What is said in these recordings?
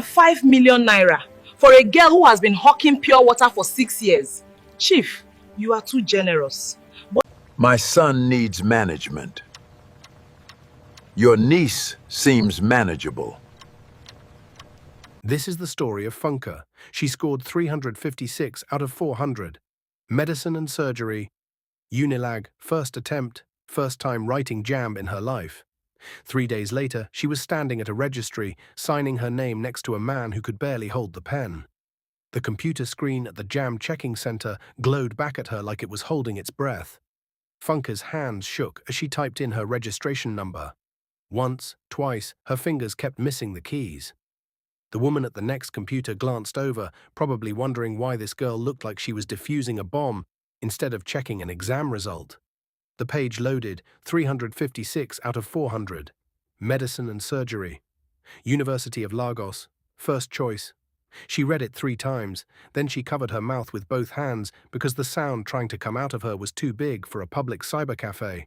5 million naira for a girl who has been hawking pure water for 6 years. Chief, you are too generous. My son needs management. Your niece seems manageable. This is the story of Funke. She scored 356 out of 400. Medicine and surgery. Unilag, first attempt, first time writing JAMB in her life. 3 days later, she was standing at a registry, signing her name next to a man who could barely hold the pen. The computer screen at the JAMB checking center glowed back at her like it was holding its breath. Funke's hands shook as she typed in her registration number. Once, twice, her fingers kept missing the keys. The woman at the next computer glanced over, probably wondering why this girl looked like she was defusing a bomb instead of checking an exam result. The page loaded, 356 out of 400. Medicine and surgery. University of Lagos. First choice. She read it 3 times, then she covered her mouth with both hands because the sound trying to come out of her was too big for a public cybercafe.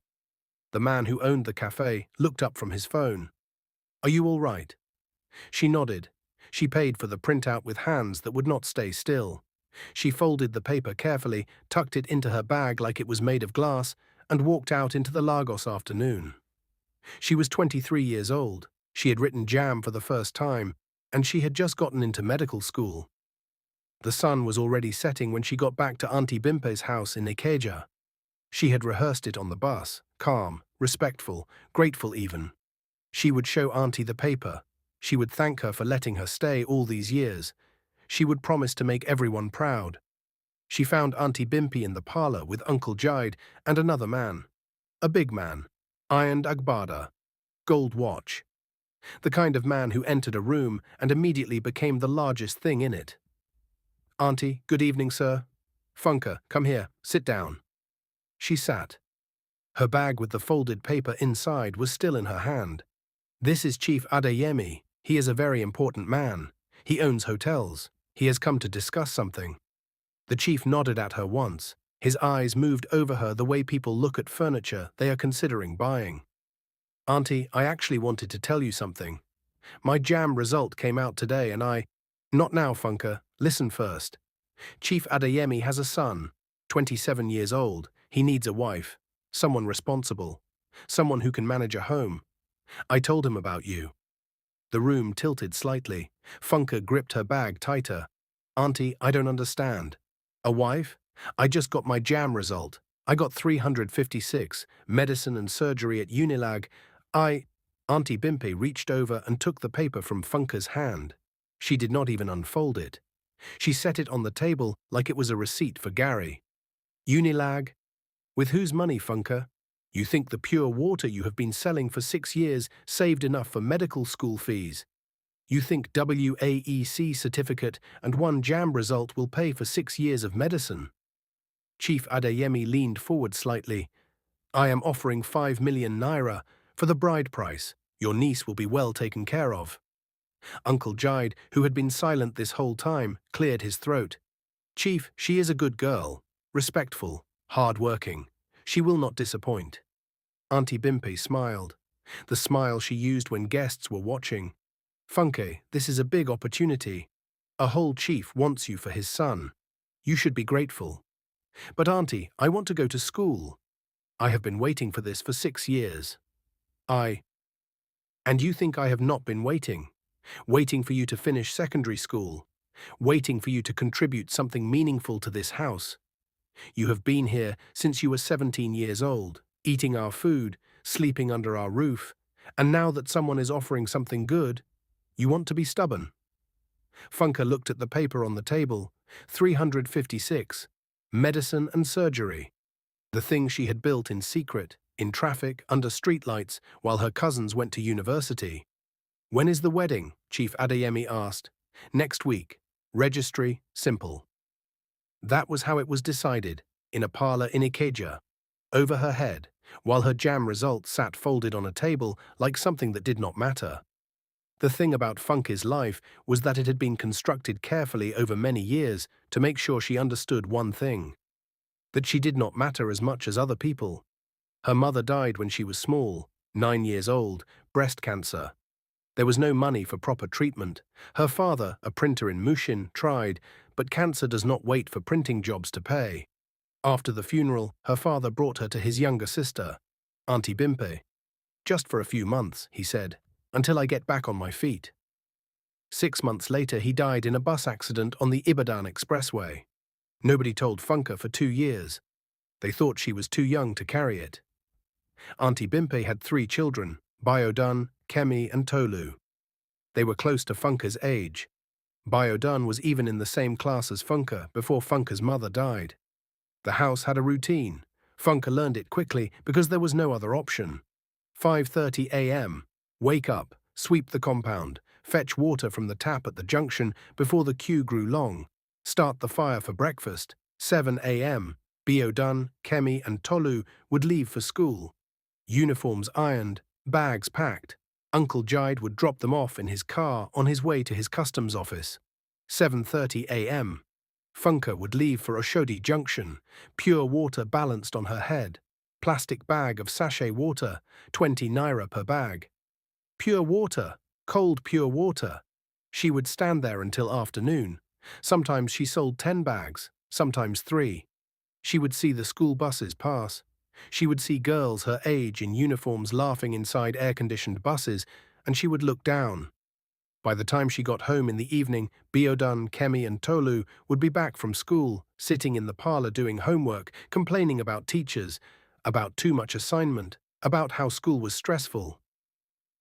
The man who owned the cafe looked up from his phone. "Are you all right?" She nodded. She paid for the printout with hands that would not stay still. She folded the paper carefully, tucked it into her bag like it was made of glass, and walked out into the Lagos afternoon. She was 23 years old. She had written JAM for the first time, and she had just gotten into medical school. The sun was already setting when she got back to Aunty Bimpe's house in Ikeja. She had rehearsed it on the bus, calm, respectful, grateful even. She would show Auntie the paper. She would thank her for letting her stay all these years. She would promise to make everyone proud. She found Aunty Bimpe in the parlor with Uncle Jide and another man. A big man, ironed agbada, gold watch. The kind of man who entered a room and immediately became the largest thing in it. "Auntie, good evening, sir." "Funke, come here, sit down." She sat. Her bag with the folded paper inside was still in her hand. "This is Chief Adeyemi. He is a very important man. He owns hotels. He has come to discuss something." The chief nodded at her once. His eyes moved over her the way people look at furniture they are considering buying. "Auntie, I actually wanted to tell you something. My JAM result came out today and I—" "Not now, Funke. Listen first. Chief Adeyemi has a son, 27 years old. He needs a wife, someone responsible, someone who can manage a home. I told him about you." The room tilted slightly. Funke gripped her bag tighter. "Auntie, I don't understand. A wife? I just got my JAM result. I got 356, medicine and surgery at Unilag. Aunty Bimpe reached over and took the paper from Funke's hand. She did not even unfold it. She set it on the table like it was a receipt for Gary. "Unilag? With whose money, Funke? You think the pure water you have been selling for 6 years saved enough for medical school fees? You think WAEC certificate and 1 JAM result will pay for 6 years of medicine?" Chief Adeyemi leaned forward slightly. "I am offering 5 million naira for the bride price. Your niece will be well taken care of." Uncle Jide, who had been silent this whole time, cleared his throat. "Chief, she is a good girl, respectful, hard-working. She will not disappoint." Aunty Bimpe smiled, the smile she used when guests were watching. "Funke, this is a big opportunity. A whole chief wants you for his son. You should be grateful." "But Auntie, I want to go to school. I have been waiting for this for 6 years." "And you think I have not been waiting? Waiting for you to finish secondary school. Waiting for you to contribute something meaningful to this house. You have been here since you were 17 years old, eating our food, sleeping under our roof, and now that someone is offering something good, you want to be stubborn." Funke looked at the paper on the table. 356. Medicine and surgery. The thing she had built in secret, in traffic, under streetlights, while her cousins went to university. "When is the wedding?" Chief Adeyemi asked. "Next week. Registry, simple." That was how it was decided, in a parlor in Ikeja. Over her head, while her JAM results sat folded on a table like something that did not matter. The thing about Funke's life was that it had been constructed carefully over many years to make sure she understood one thing: that she did not matter as much as other people. Her mother died when she was small, 9 years old, breast cancer. There was no money for proper treatment. Her father, a printer in Mushin, tried, but cancer does not wait for printing jobs to pay. After the funeral, her father brought her to his younger sister, Aunty Bimpe. "Just for a few months," he said, "until I get back on my feet." 6 months later, he died in a bus accident on the Ibadan Expressway. Nobody told Funke for 2 years. They thought she was too young to carry it. Aunty Bimpe had 3 children, Biodun, Kemi and Tolu. They were close to Funke's age. Biodun was even in the same class as Funke before Funke's mother died. The house had a routine. Funke learned it quickly because there was no other option. 5:30 a.m. Wake up, sweep the compound, fetch water from the tap at the junction before the queue grew long, start the fire for breakfast. 7 a.m. Biodun, Kemi and Tolu would leave for school. Uniforms ironed, bags packed. Uncle Jide would drop them off in his car on his way to his customs office. 7:30 a.m. Funke would leave for Oshodi Junction, pure water balanced on her head. Plastic bag of sachet water, 20 naira per bag. Pure water, cold pure water. She would stand there until afternoon. Sometimes she sold 10 bags, sometimes 3. She would see the school buses pass. She would see girls her age in uniforms laughing inside air-conditioned buses, and she would look down. By the time she got home in the evening, Biodun, Kemi and Tolu would be back from school, sitting in the parlor doing homework, complaining about teachers, about too much assignment, about how school was stressful.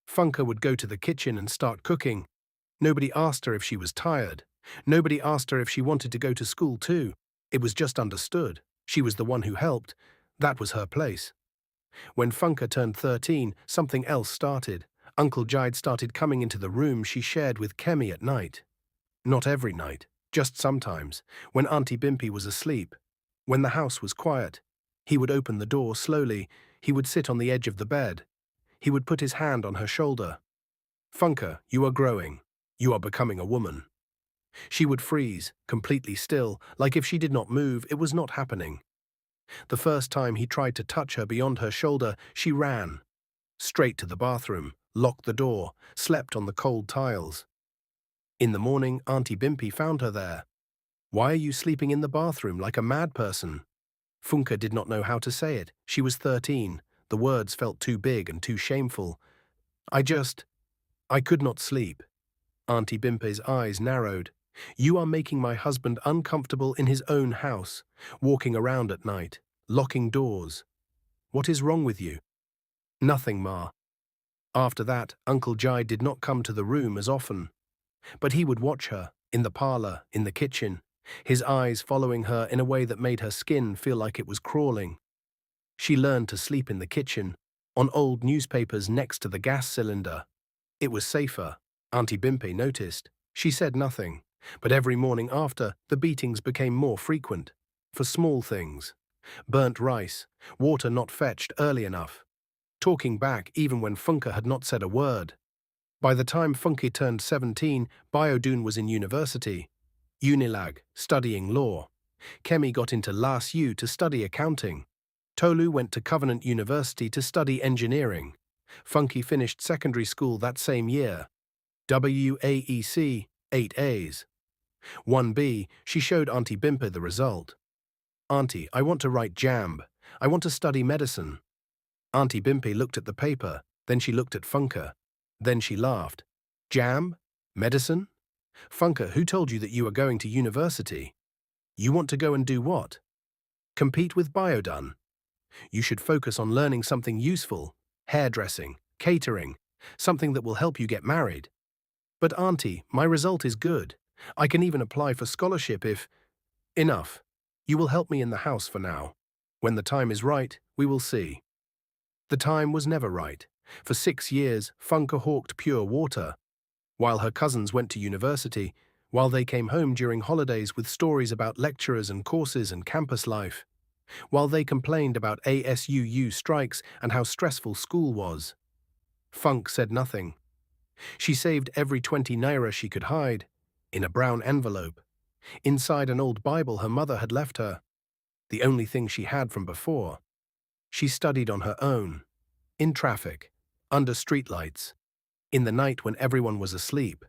Funke would go to the kitchen and start cooking. Nobody asked her if she was tired. Nobody asked her if she wanted to go to school too. It was just understood. She was the one who helped. That was her place. When Funke turned 13, something else started. Uncle Jide started coming into the room she shared with Kemi at night. Not every night, just sometimes, when Aunty Bimpe was asleep. When the house was quiet, he would open the door slowly. He would sit on the edge of the bed. He would put his hand on her shoulder. "Funke, you are growing. You are becoming a woman." She would freeze, completely still, like if she did not move, it was not happening. The first time he tried to touch her beyond her shoulder, she ran. Straight to the bathroom, locked the door, slept on the cold tiles. In the morning, Aunty Bimpe found her there. "Why are you sleeping in the bathroom like a mad person?" Funke did not know how to say it. She was 13. The words felt too big and too shameful. I could not sleep." Aunty Bimpe's eyes narrowed. "You are making my husband uncomfortable in his own house, walking around at night, locking doors. What is wrong with you?" "Nothing, Ma." After that, Uncle Jide did not come to the room as often. But he would watch her, in the parlor, in the kitchen, his eyes following her in a way that made her skin feel like it was crawling. She learned to sleep in the kitchen, on old newspapers next to the gas cylinder. It was safer. Aunty Bimpe noticed. She said nothing, but every morning after, the beatings became more frequent. For small things. Burnt rice, water not fetched early enough. Talking back even when Funke had not said a word. By the time Funke turned 17, Biodun was in university. Unilag, studying law. Kemi got into Las U to study accounting. Tolu went to Covenant University to study engineering. Funke finished secondary school that same year. WAEC, 8 A's. 1B, she showed Aunty Bimpe the result. "Auntie, I want to write JAMB. I want to study medicine." Aunty Bimpe looked at the paper, then she looked at Funke. Then she laughed. "JAMB? Medicine? Funke, who told you that you are going to university? You want to go and do what? Compete with Biodun? You should focus on learning something useful, hairdressing, catering, something that will help you get married." "But Auntie, my result is good. I can even apply for scholarship if—" "Enough. You will help me in the house for now. When the time is right, we will see." The time was never right. For 6 years, Funke hawked pure water. While her cousins went to university, while they came home during holidays with stories about lecturers and courses and campus life, while they complained about ASUU strikes and how stressful school was. Funke said nothing. She saved every 20 naira she could hide, in a brown envelope, inside an old Bible her mother had left her, the only thing she had from before. She studied on her own, in traffic, under streetlights. In the night when everyone was asleep,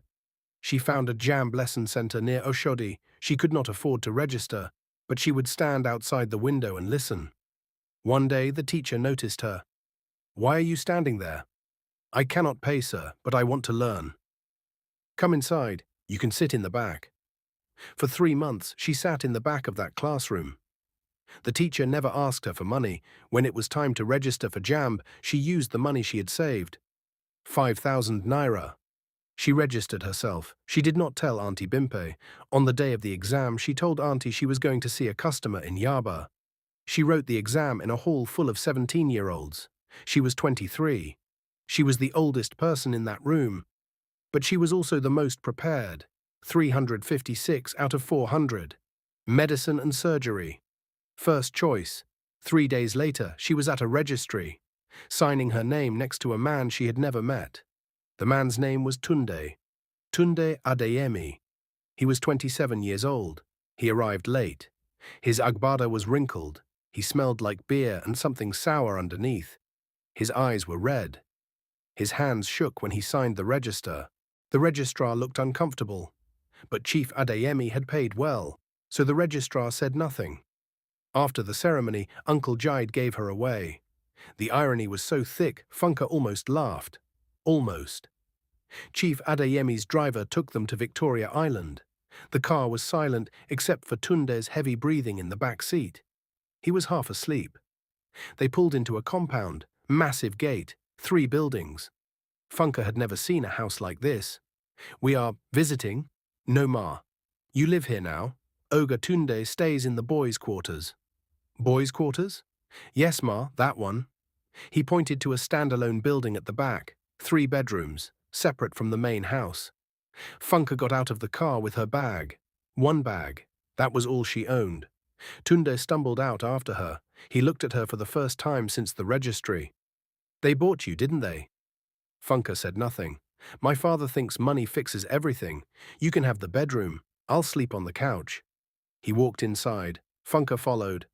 she found a JAMB lesson center near Oshodi. She could not afford to register, but she would stand outside the window and listen. One day the teacher noticed her. "Why are you standing there?" "I cannot pay, sir, but I want to learn." "Come inside. You can sit in the back." For 3 months, she sat in the back of that classroom. The teacher never asked her for money. When it was time to register for JAMB, she used the money she had saved. 5,000 naira. She registered herself. She did not tell Aunty Bimpe. On the day of the exam, she told Aunty she was going to see a customer in Yaba. She wrote the exam in a hall full of 17-year-olds. She was 23. She was the oldest person in that room. But she was also the most prepared. 356 out of 400. Medicine and surgery. First choice. 3 days later, she was at a registry, signing her name next to a man she had never met. The man's name was Tunde. Tunde Adeyemi. He was 27 years old. He arrived late. His agbada was wrinkled. He smelled like beer and something sour underneath. His eyes were red. His hands shook when he signed the register. The registrar looked uncomfortable. But Chief Adeyemi had paid well, so the registrar said nothing. After the ceremony, Uncle Jide gave her away. The irony was so thick, Funke almost laughed. Almost. Chief Adeyemi's driver took them to Victoria Island. The car was silent except for Tunde's heavy breathing in the back seat. He was half asleep. They pulled into a compound, massive gate, 3 buildings. Funke had never seen a house like this. "We are visiting." "No, ma. You live here now." "Oga Tunde stays in the boys' quarters." "Boys' quarters?" "Yes, ma, that one." He pointed to a standalone building at the back, 3 bedrooms, separate from the main house. Funke got out of the car with her bag. 1 bag. That was all she owned. Tunde stumbled out after her. He looked at her for the first time since the registry. "They bought you, didn't they?" Funke said nothing. "My father thinks money fixes everything. You can have the bedroom. I'll sleep on the couch." He walked inside. Funke followed.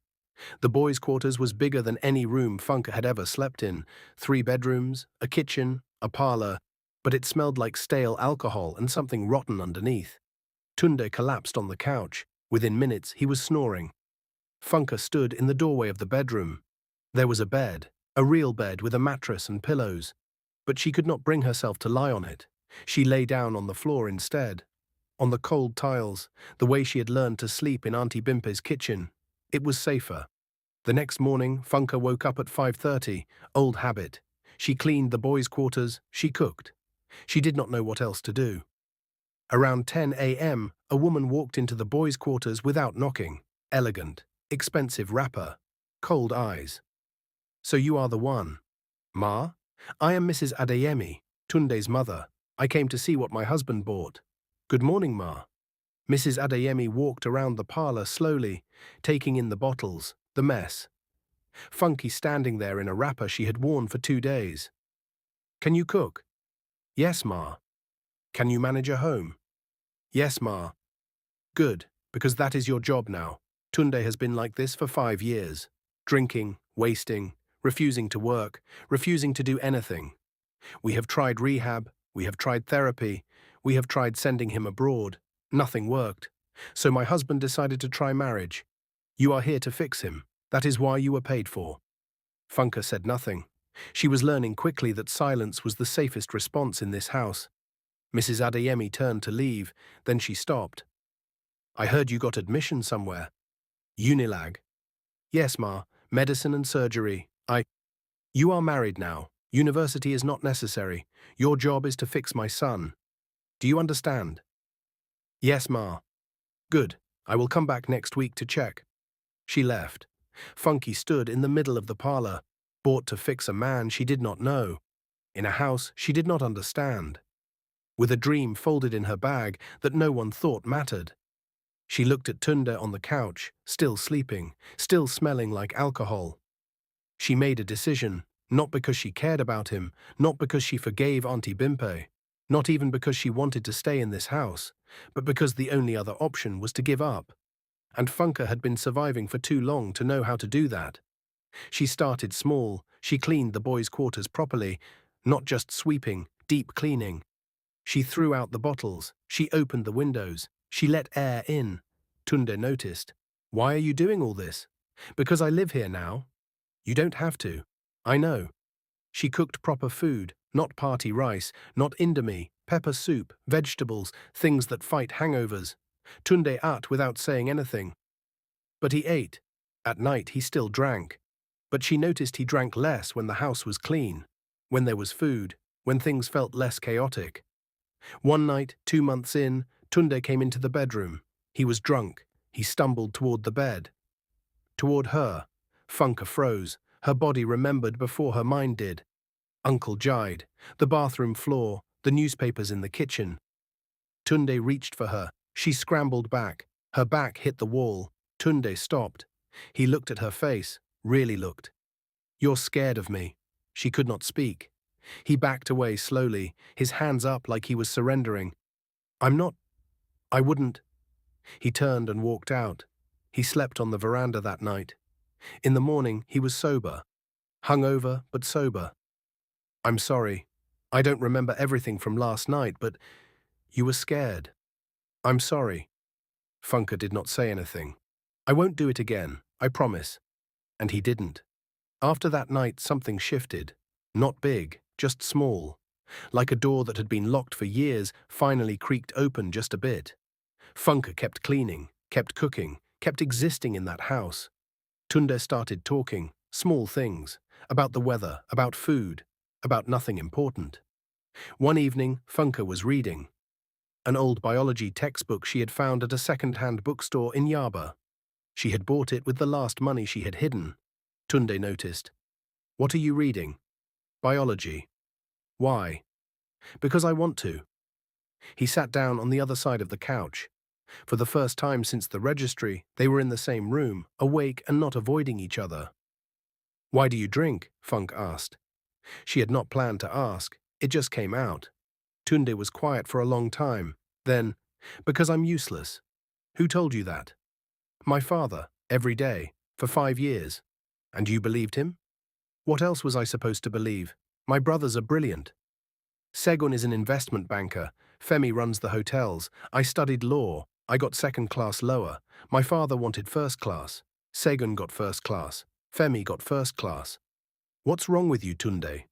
The boys' quarters was bigger than any room Funke had ever slept in. 3 bedrooms, a kitchen, a parlor, but it smelled like stale alcohol and something rotten underneath. Tunde collapsed on the couch. Within minutes, he was snoring. Funke stood in the doorway of the bedroom. There was a bed, a real bed with a mattress and pillows, but she could not bring herself to lie on it. She lay down on the floor instead, on the cold tiles, the way she had learned to sleep in Aunty Bimpe's kitchen. It was safer. The next morning, Funke woke up at 5:30, old habit. She cleaned the boys' quarters, she cooked. She did not know what else to do. Around 10 a.m., a woman walked into the boys' quarters without knocking. Elegant, expensive wrapper, cold eyes. "So you are the one." "Ma? I am Mrs. Adeyemi, Tunde's mother. I came to see what my husband bought." "Good morning, Ma." Mrs. Adeyemi walked around the parlor slowly, taking in the bottles, the mess. Funke standing there in a wrapper she had worn for 2 days. "Can you cook?" "Yes, Ma." "Can you manage a home?" "Yes, Ma." "Good, because that is your job now. Tunde has been like this for 5 years. Drinking, wasting, refusing to work, refusing to do anything. We have tried rehab, we have tried therapy, we have tried sending him abroad. Nothing worked. So my husband decided to try marriage. You are here to fix him. That is why you were paid for." Funke said nothing. She was learning quickly that silence was the safest response in this house. Mrs. Adeyemi turned to leave, then she stopped. "I heard you got admission somewhere." "Unilag." "Yes, Ma. Medicine and surgery. You are married now. University is not necessary. Your job is to fix my son. Do you understand?" "Yes, Ma." "Good. I will come back next week to check." She left. Funke stood in the middle of the parlor, bought to fix a man she did not know, in a house she did not understand, with a dream folded in her bag that no one thought mattered. She looked at Tunde on the couch, still sleeping, still smelling like alcohol. She made a decision, not because she cared about him, not because she forgave Aunty Bimpe, not even because she wanted to stay in this house, but because the only other option was to give up. And Funke had been surviving for too long to know how to do that. She started small. She cleaned the boys' quarters properly, not just sweeping, deep cleaning. She threw out the bottles. She opened the windows. She let air in. Tunde noticed. Why are you doing all this? Because I live here now. You don't have to. I know. She cooked proper food, not party rice, not indomie, pepper soup, vegetables, things that fight hangovers. Tunde ate without saying anything. But he ate. At night he still drank. But she noticed he drank less when the house was clean, when there was food, when things felt less chaotic. One night, 2 months in, Tunde came into the bedroom. He was drunk. He stumbled toward the bed. Toward her. Funke froze. Her body remembered before her mind did. Uncle Jide, the bathroom floor, the newspapers in the kitchen. Tunde reached for her. She scrambled back. Her back hit the wall. Tunde stopped. He looked at her face, really looked. You're scared of me. She could not speak. He backed away slowly, his hands up like he was surrendering. I'm not. I wouldn't. He turned and walked out. He slept on the veranda that night. In the morning, he was sober. Hungover, but sober. I'm sorry. I don't remember everything from last night, but you were scared. I'm sorry. Funke did not say anything. I won't do it again, I promise. And he didn't. After that night, something shifted. Not big, just small. Like a door that had been locked for years finally creaked open just a bit. Funke kept cleaning, kept cooking, kept existing in that house. Tunde started talking, small things, about the weather, about food, about nothing important. One evening, Funke was reading. An old biology textbook she had found at a second-hand bookstore in Yaba. She had bought it with the last money she had hidden. Tunde noticed. What are you reading? Biology. Why? Because I want to. He sat down on the other side of the couch. For the first time since the registry, they were in the same room, awake and not avoiding each other. Why do you drink? Funke asked. She had not planned to ask. It just came out. Tunde was quiet for a long time. Then, because I'm useless. Who told you that? My father, every day, for 5 years. And you believed him? What else was I supposed to believe? My brothers are brilliant. Segun is an investment banker. Femi runs the hotels. I studied law. I got second class lower. My father wanted first class. Segun got first class. Femi got first class. What's wrong with you, Tunde?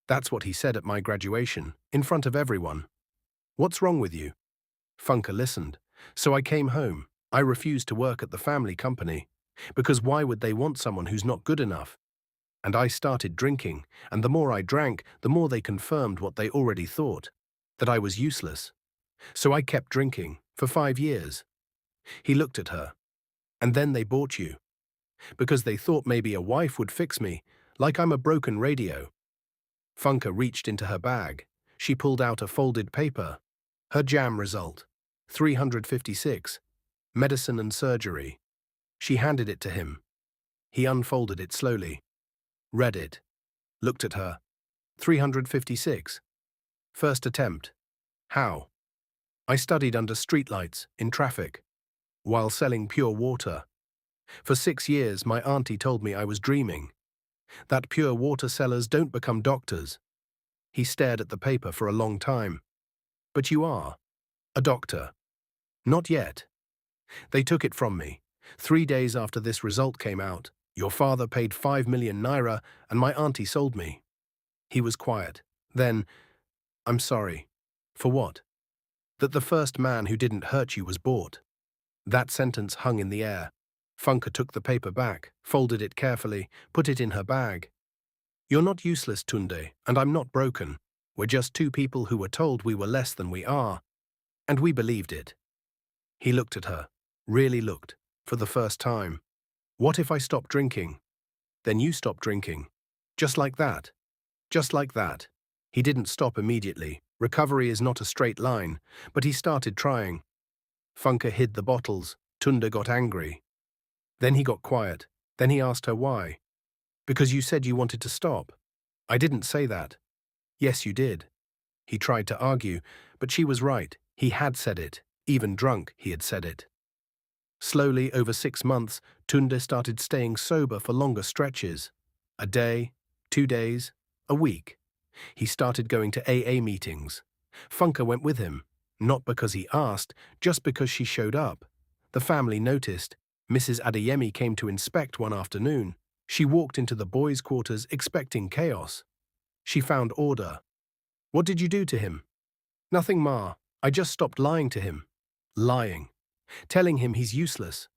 That's what he said at my graduation, in front of everyone. What's wrong with you? Funke listened. So I came home. I refused to work at the family company. Because why would they want someone who's not good enough? And I started drinking, and the more I drank, the more they confirmed what they already thought, that I was useless. So I kept drinking, for 5 years. He looked at her. And then they bought you. Because they thought maybe a wife would fix me, like I'm a broken radio. Funke reached into her bag. She pulled out a folded paper. Her JAMB result. 356. Medicine and surgery. She handed it to him. He unfolded it slowly. Read it. Looked at her. 356. First attempt. How? I studied under streetlights, in traffic, while selling pure water. For 6 years, my auntie told me I was dreaming. That pure water sellers don't become doctors. He stared at the paper for a long time. But you are. A doctor. Not yet. They took it from me. 3 days after this result came out, your father paid 5 million naira and my auntie sold me. He was quiet. Then, I'm sorry. For what? That the first man who didn't hurt you was bought. That sentence hung in the air. Funke took the paper back, folded it carefully, put it in her bag. You're not useless, Tunde, and I'm not broken. We're just 2 people who were told we were less than we are. And we believed it. He looked at her, really looked, for the first time. What if I stop drinking? Then you stop drinking. Just like that. Just like that. He didn't stop immediately. Recovery is not a straight line, but he started trying. Funke hid the bottles. Tunde got angry. Then he got quiet. Then he asked her why. Because you said you wanted to stop. I didn't say that. Yes, you did. He tried to argue, but she was right. He had said it. Even drunk, he had said it. Slowly, over 6 months, Tunde started staying sober for longer stretches. A day, 2 days, a week. He started going to AA meetings. Funke went with him, not because he asked, just because she showed up. The family noticed. Mrs. Adeyemi came to inspect one afternoon. She walked into the boys' quarters expecting chaos. She found order. "What did you do to him?" "Nothing, Ma. I just stopped lying to him." Lying. Telling him he's useless.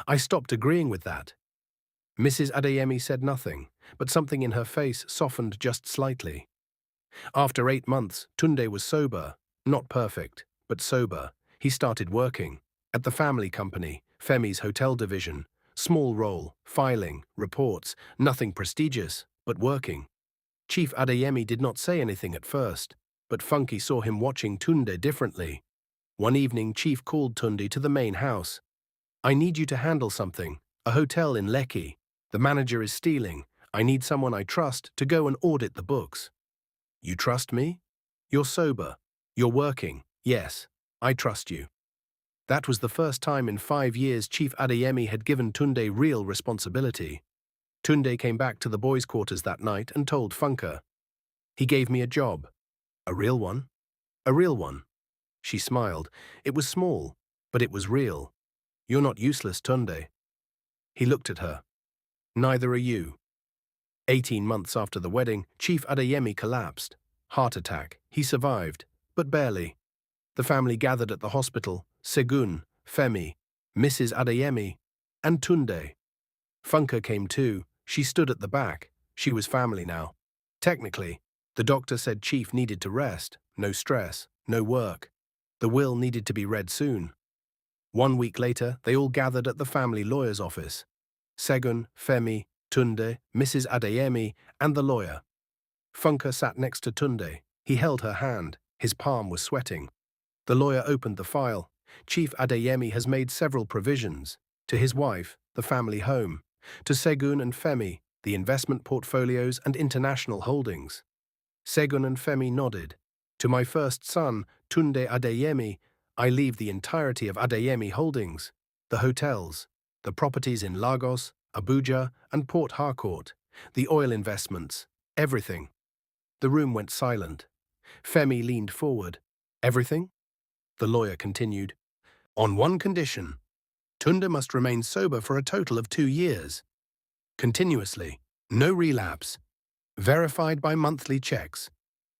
I stopped agreeing with that. Mrs. Adeyemi said nothing, but something in her face softened just slightly. After 8 months, Tunde was sober. Not perfect, but sober. He started working. At the family company, Femi's hotel division. Small role, filing, reports, nothing prestigious, but working. Chief Adeyemi did not say anything at first, but Funke saw him watching Tunde differently. One evening, Chief called Tunde to the main house. "I need you to handle something. A hotel in Lekki. The manager is stealing. I need someone I trust to go and audit the books." "You trust me? You're sober. You're working. Yes, I trust you." That was the first time in 5 years Chief Adeyemi had given Tunde real responsibility. Tunde came back to the boys' quarters that night and told Funke. "He gave me a job." "A real one?" "A real one." She smiled. It was small, but it was real. "You're not useless, Tunde." He looked at her. "Neither are you." 18 months after the wedding, Chief Adeyemi collapsed. Heart attack. He survived, but barely. The family gathered at the hospital. Segun, Femi, Mrs. Adeyemi, and Tunde. Funke came too. She stood at the back. She was family now. Technically, the doctor said Chief needed to rest. No stress, no work. The will needed to be read soon. 1 week later, they all gathered at the family lawyer's office. Segun, Femi, Tunde, Mrs. Adeyemi, and the lawyer. Funke sat next to Tunde. He held her hand. His palm was sweating. The lawyer opened the file. Chief Adeyemi has made several provisions. To his wife, the family home. To Segun and Femi, the investment portfolios and international holdings. Segun and Femi nodded. To my first son, Tunde Adeyemi, I leave the entirety of Adeyemi Holdings, the hotels, the properties in Lagos, Abuja, and Port Harcourt, the oil investments, everything. The room went silent. Femi leaned forward. "Everything?" The lawyer continued. "On one condition. Tunde must remain sober for a total of 2 years. Continuously. No relapse. Verified by monthly checks.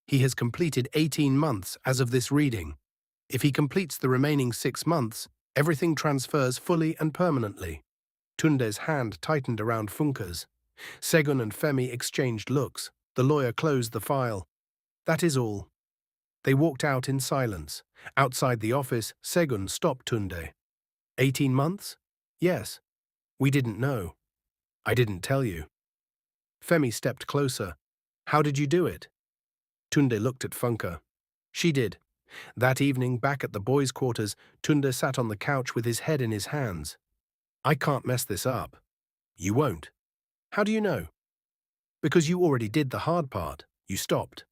He has completed 18 months as of this reading. If he completes the remaining 6 months, everything transfers fully and permanently." Tunde's hand tightened around Funke's. Segun and Femi exchanged looks. The lawyer closed the file. "That is all." They walked out in silence. Outside the office, Segun stopped Tunde. 18 months? Yes. We didn't know. I didn't tell you. Femi stepped closer. How did you do it? Tunde looked at Funke. She did. That evening, back at the boys' quarters, Tunde sat on the couch with his head in his hands. I can't mess this up. You won't. How do you know? Because you already did the hard part. You stopped.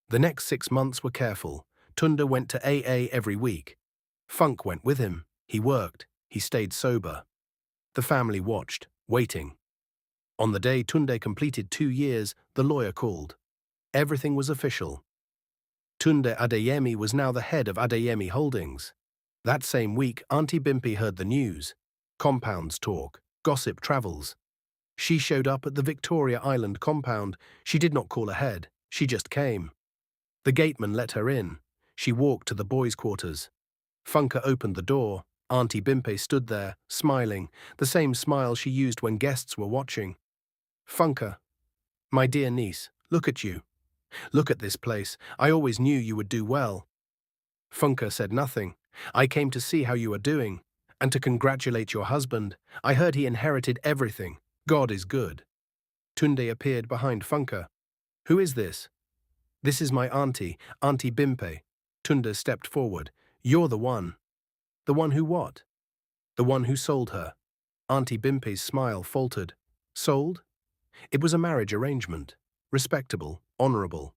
The next 6 months were careful. Tunde went to AA every week. Funk went with him. He worked. He stayed sober. The family watched, waiting. On the day Tunde completed 2 years, the lawyer called. Everything was official. Tunde Adeyemi was now the head of Adeyemi Holdings. That same week, Aunty Bimpe heard the news. Compounds talk, gossip travels. She showed up at the Victoria Island compound. She did not call ahead. She just came. The gateman let her in. She walked to the boys' quarters. Funke opened the door. Aunty Bimpe stood there, smiling, the same smile she used when guests were watching. Funke, my dear niece, look at you. Look at this place. I always knew you would do well. Funke said nothing. I came to see how you are doing, and to congratulate your husband. I heard he inherited everything. God is good. Tunde appeared behind Funke. Who is this? This is my auntie, Aunty Bimpe. Tunde stepped forward. You're the one. The one who what? The one who sold her. Aunty Bimpe's smile faltered. Sold? It was a marriage arrangement. Respectable, honorable.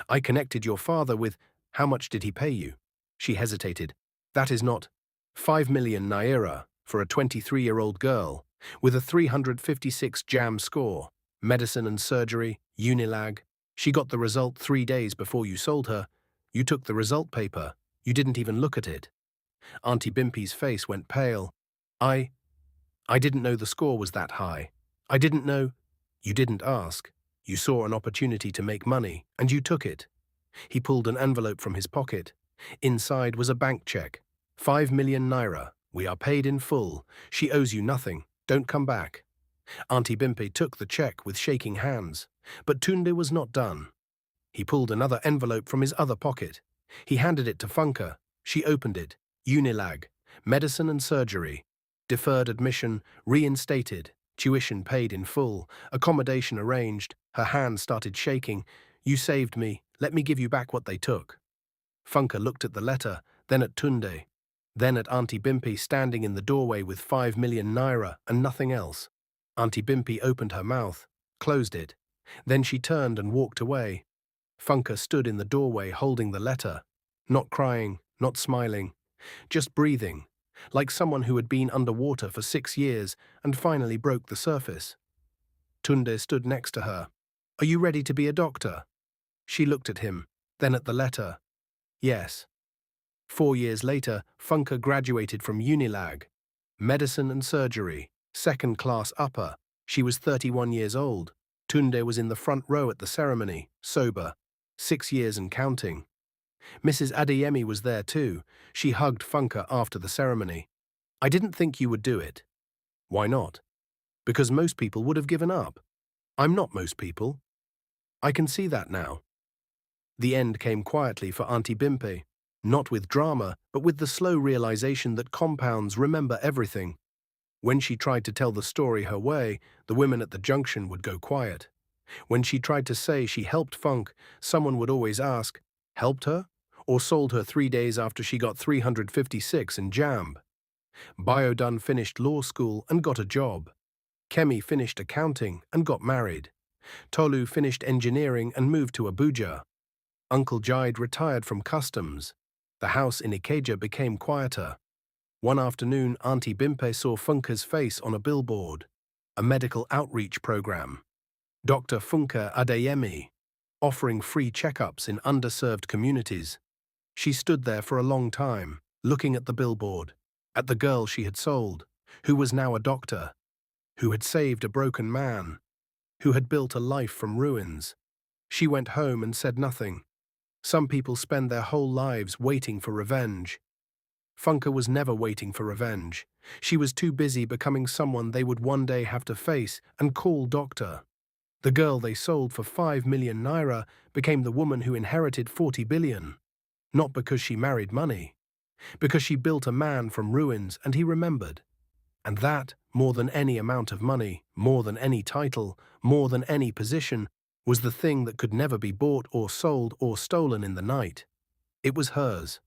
I connected your father with, how much did he pay you? She hesitated. That is not 5 million naira for a 23-year-old girl with a 356 JAMB score, medicine and surgery, Unilag. She got the result 3 days before you sold her. You took the result paper. You didn't even look at it. Aunty Bimpe's face went pale. I didn't know the score was that high. I didn't know. You didn't ask. You saw an opportunity to make money, and you took it. He pulled an envelope from his pocket. Inside was a bank check. 5 million naira. We are paid in full. She owes you nothing. Don't come back. Aunty Bimpe took the check with shaking hands. But Tunde was not done. He pulled another envelope from his other pocket. He handed it to Funke. She opened it. Unilag. Medicine and surgery. Deferred admission, reinstated. Tuition paid in full. Accommodation arranged. Her hand started shaking. You saved me. Let me give you back what they took. Funke looked at the letter, then at Tunde, then at Aunty Bimpe standing in the doorway with 5 million naira and nothing else. Aunty Bimpe opened her mouth, closed it. Then she turned and walked away. Funke stood in the doorway holding the letter, not crying, not smiling, just breathing, like someone who had been underwater for 6 years and finally broke the surface. Tunde stood next to her. Are you ready to be a doctor? She looked at him, then at the letter. Yes. 4 years later, Funke graduated from Unilag, medicine and surgery, 2nd class upper. She was 31 years old. Tunde was in the front row at the ceremony, sober, 6 years and counting. Mrs. Adeyemi was there too. She hugged Funke after the ceremony. I didn't think you would do it. Why not? Because most people would have given up. I'm not most people. I can see that now. The end came quietly for Aunty Bimpe, not with drama, but with the slow realization that compounds remember everything. When she tried to tell the story her way, the women at the junction would go quiet. When she tried to say she helped Funk, someone would always ask, helped her? Or sold her 3 days after she got 356 in JAMB. Biodun finished law school and got a job. Kemi finished accounting and got married. Tolu finished engineering and moved to Abuja. Uncle Jide retired from customs. The house in Ikeja became quieter. One afternoon, Aunty Bimpe saw Funke's face on a billboard, a medical outreach program. Dr. Funke Adeyemi, offering free checkups in underserved communities. She stood there for a long time, looking at the billboard, at the girl she had sold, who was now a doctor, who had saved a broken man, who had built a life from ruins. She went home and said nothing. Some people spend their whole lives waiting for revenge. Funke was never waiting for revenge. She was too busy becoming someone they would one day have to face and call doctor. The girl they sold for 5 million naira became the woman who inherited 40 billion. Not because she married money, because she built a man from ruins and he remembered. And that, more than any amount of money, more than any title, more than any position, was the thing that could never be bought or sold or stolen in the night. It was hers.